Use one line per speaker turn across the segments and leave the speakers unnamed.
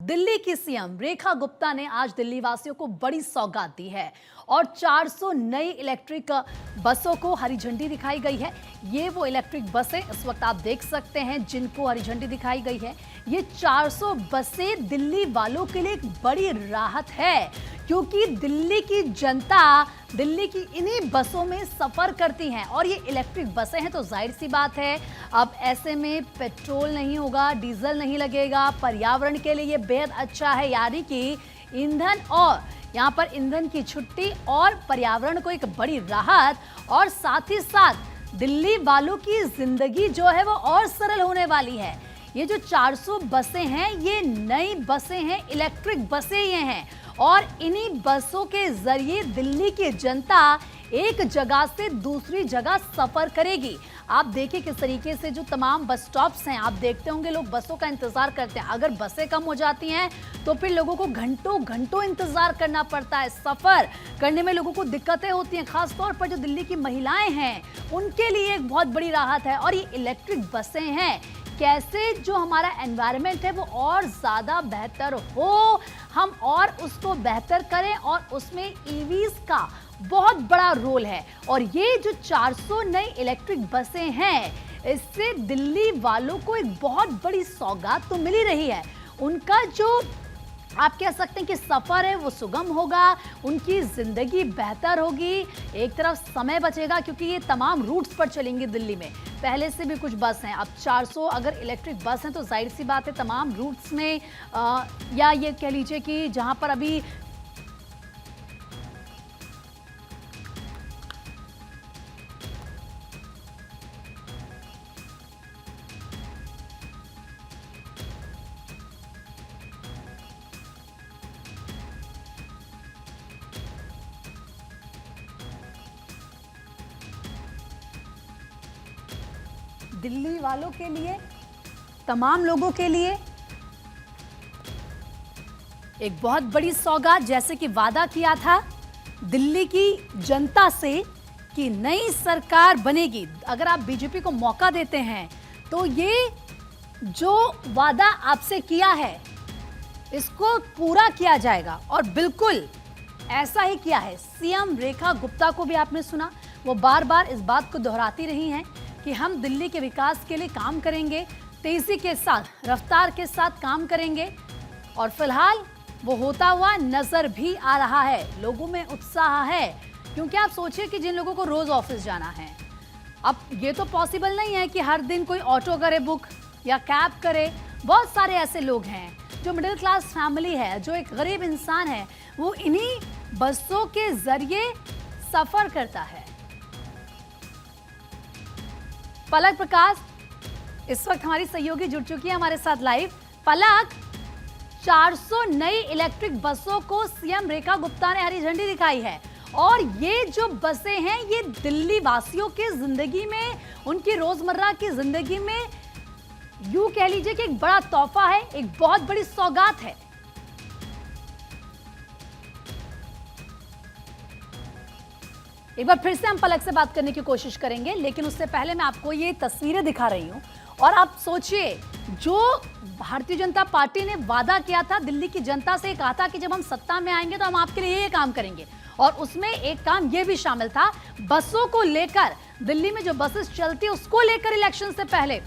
दिल्ली की सीएम रेखा गुप्ता ने आज दिल्ली वासियों को बड़ी सौगात दी है और 400 नई इलेक्ट्रिक बसों को हरी झंडी दिखाई गई है। ये वो इलेक्ट्रिक बसें इस वक्त आप देख सकते हैं जिनको हरी झंडी दिखाई गई है। ये 400 बसें दिल्ली वालों के लिए एक बड़ी राहत है, क्योंकि दिल्ली की जनता दिल्ली की इन्हीं बसों में सफर करती हैं और ये इलेक्ट्रिक बसें हैं तो जाहिर सी बात है अब ऐसे में पेट्रोल नहीं होगा, डीजल नहीं लगेगा, पर्यावरण के लिए ये बेहद अच्छा है। यानी कि ईंधन और यहाँ पर ईंधन की छुट्टी और पर्यावरण को एक बड़ी राहत, और साथ ही साथ दिल्ली वालों की जिंदगी जो है वो और सरल होने वाली है। ये जो 400 बसें हैं ये नई बसें हैं, इलेक्ट्रिक बसें ये हैं और इन्हीं बसों के जरिए दिल्ली की जनता एक जगह से दूसरी जगह सफर करेगी। आप देखिए किस तरीके से जो तमाम बस स्टॉप्स हैं, आप देखते होंगे लोग बसों का इंतजार करते हैं। अगर बसें कम हो जाती हैं तो फिर लोगों को घंटों घंटों इंतजार करना पड़ता है, सफर करने में लोगों को दिक्कतें होती हैं। खासतौर पर जो दिल्ली की महिलाएं हैं उनके लिए एक बहुत बड़ी राहत है। और ये इलेक्ट्रिक बसें हैं, कैसे जो हमारा एनवायरनमेंट है वो और ज़्यादा बेहतर हो, हम और उसको बेहतर करें, और उसमें ईवीज का बहुत बड़ा रोल है। और ये जो 400 नई इलेक्ट्रिक बसें हैं, इससे दिल्ली वालों को एक बहुत बड़ी सौगात तो मिल ही रही है। उनका जो आप कह सकते हैं कि सफ़र है वो सुगम होगा, उनकी ज़िंदगी बेहतर होगी। एक तरफ समय बचेगा क्योंकि ये तमाम रूट्स पर चलेंगे दिल्ली में। पहले से भी कुछ बस हैं, अब 400 अगर इलेक्ट्रिक बस हैं तो जाहिर सी बात है तमाम रूट्स में या ये कह लीजिए कि जहां पर अभी दिल्ली वालों के लिए, तमाम लोगों के लिए एक बहुत बड़ी सौगात, जैसे कि वादा किया था दिल्ली की जनता से कि नई सरकार बनेगी। अगर आप बीजेपी को मौका देते हैं तो ये जो वादा आपसे किया है इसको पूरा किया जाएगा, और बिल्कुल ऐसा ही किया है। सीएम रेखा गुप्ता को भी आपने सुना, वो बार बार इस बात को दोहराती रही हैं कि हम दिल्ली के विकास के लिए काम करेंगे, तेजी के साथ, रफ्तार के साथ काम करेंगे। और फिलहाल वो होता हुआ नजर भी आ रहा है। लोगों में उत्साह है, क्योंकि आप सोचिए कि जिन लोगों को रोज ऑफिस जाना है, अब ये तो पॉसिबल नहीं है कि हर दिन कोई ऑटो करे बुक या कैब करे। बहुत सारे ऐसे लोग हैं जो मिडिल क्लास फैमिली है, जो एक गरीब इंसान है, वो इन्हीं बसों के जरिए सफर करता है। पलक प्रकाश इस वक्त हमारी सहयोगी जुड़ चुकी है हमारे साथ लाइव। पलक, 400 नई इलेक्ट्रिक बसों को सीएम रेखा गुप्ता ने हरी झंडी दिखाई है, और ये जो बसें हैं ये दिल्ली वासियों की जिंदगी में, उनकी रोजमर्रा की जिंदगी में यूं कह लीजिए कि एक बड़ा तोहफा है, एक बहुत बड़ी सौगात है। एक बार फिर से हम पलक से बात करने की कोशिश करेंगे, लेकिन उससे पहले मैं आपको ये तस्वीरें दिखा रही हूं। और आप सोचिए, जो भारतीय जनता पार्टी ने वादा किया था दिल्ली की जनता से, कहा था कि जब हम सत्ता में आएंगे तो हम आपके लिए ये काम करेंगे, और उसमें एक काम ये भी शामिल था, बसों को लेकर, दिल्ली में जो बसेस चलती है उसको लेकर इलेक्शन से पहले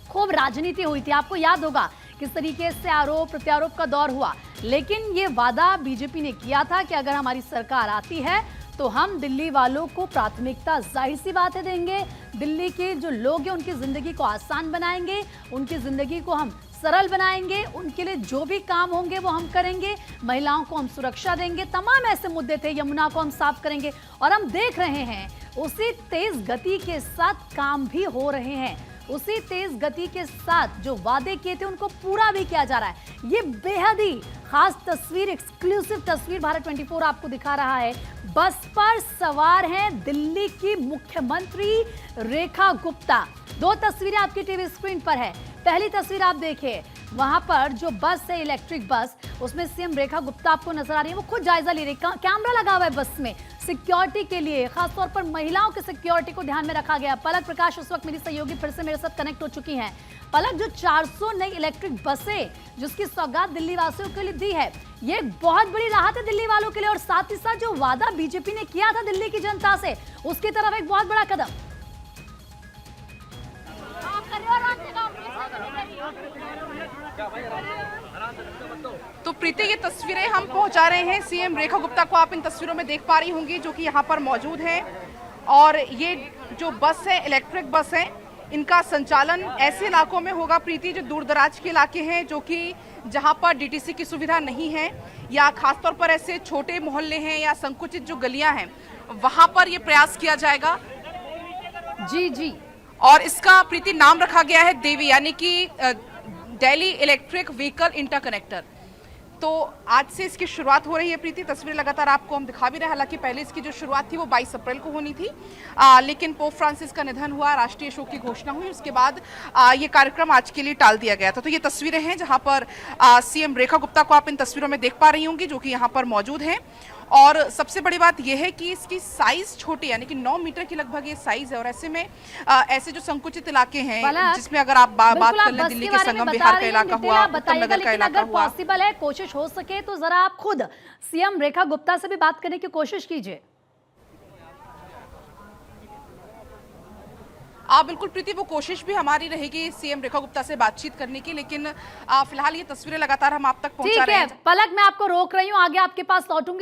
खूब राजनीति हुई थी। आपको याद होगा किस तरीके से आरोप प्रत्यारोप का दौर हुआ, लेकिन ये वादा बीजेपी ने किया था कि अगर हमारी सरकार आती है तो हम दिल्ली वालों को प्राथमिकता जाहिर सी बात है देंगे। दिल्ली के जो लोग हैं उनकी जिंदगी को आसान बनाएंगे, उनकी जिंदगी को हम सरल बनाएंगे, उनके लिए जो भी काम होंगे वो हम करेंगे, महिलाओं को हम सुरक्षा देंगे। तमाम ऐसे मुद्दे थे, यमुना को हम साफ करेंगे, और हम देख रहे हैं उसी तेज गति के साथ काम भी हो रहे हैं। उसी तेज गति के साथ जो वादे किए थे उनको पूरा भी किया जा रहा है। ये बेहद ही खास तस्वीर, एक्सक्लूसिव तस्वीर भारत 24 आपको दिखा रहा है। बस पर सवार हैं दिल्ली की मुख्यमंत्री रेखा गुप्ता। दो तस्वीरें आपकी टीवी स्क्रीन पर है। पहली तस्वीर आप देखिए, वहां पर जो बस है इलेक्ट्रिक बस, उसमें सीएम रेखा गुप्ता आपको नजर आ रही है, वो खुद जायजा ले रही है। कैमरा लगा हुआ है बस में सिक्योरिटी के लिए, खासतौर पर महिलाओं की सिक्योरिटी को ध्यान में रखा गया। पलक प्रकाश उस वक्त मेरी सहयोगी फिर से मेरे साथ कनेक्ट हो चुकी हैं। पलक, जो 400 नई इलेक्ट्रिक बसें जिसकी सौगात दिल्ली वासियों के लिए दी है, ये एक बहुत बड़ी राहत है दिल्ली वालों के लिए, और साथ ही साथ जो वादा बीजेपी ने किया था दिल्ली की जनता से, उसकी तरफ एक बहुत बड़ा कदम।
तो प्रीति, ये तस्वीरें हम पहुंचा रहे हैं सीएम रेखा गुप्ता को। आप इन तस्वीरों में देख पा रही होंगी जो कि यहाँ पर मौजूद हैं। और ये जो बस है, इलेक्ट्रिक बस है, इनका संचालन ऐसे इलाकों में होगा प्रीति जो दूर दराज के इलाके हैं, जो कि जहाँ पर डीटीसी की सुविधा नहीं है, या खासतौर पर ऐसे छोटे मोहल्ले हैं या संकुचित जो गलियां हैं, वहां पर ये प्रयास किया जाएगा।
जी जी।
और इसका प्रीति नाम रखा गया है देवी, यानी कि दिल्ली इलेक्ट्रिक व्हीकल इंटरकनेक्टर। तो आज से इसकी शुरुआत हो रही है प्रीति। तस्वीरें लगातार आपको हम दिखा भी रहे हैं। हालांकि पहले इसकी जो शुरुआत थी वो 22 अप्रैल को होनी थी, लेकिन पोप फ्रांसिस का निधन हुआ, राष्ट्रीय शोक की घोषणा हुई, उसके बाद ये कार्यक्रम आज के लिए टाल दिया गया था। तो ये तस्वीरें हैं जहां पर सीएम रेखा गुप्ता को आप इन तस्वीरों में देख पा रही होंगी, जो कि यहाँ पर मौजूद हैं। और सबसे बड़ी बात यह है कि इसकी साइज छोटी, यानी कि 9 मीटर की लगभग ये साइज है। और ऐसे में ऐसे जो संकुचित इलाके हैं, जिसमें अगर आप बात कर लें, दिल्ली के संगम विहार का इलाका हुआ, उत्तम नगर का इलाका हुआ,
पॉसिबल है, कोशिश हो सके तो जरा आप खुद सीएम रेखा गुप्ता से भी बात करने की कोशिश कीजिए।
बिल्कुल प्रीति, वो कोशिश भी हमारी रहेगी सीएम रेखा गुप्ता से बातचीत करने की, लेकिन फिलहाल ये तस्वीरें लगातार हम आप तक पहुंचा रहे हैं।
पलक, मैं आपको रोक रही हूं, आगे आपके पास लौटूंगी।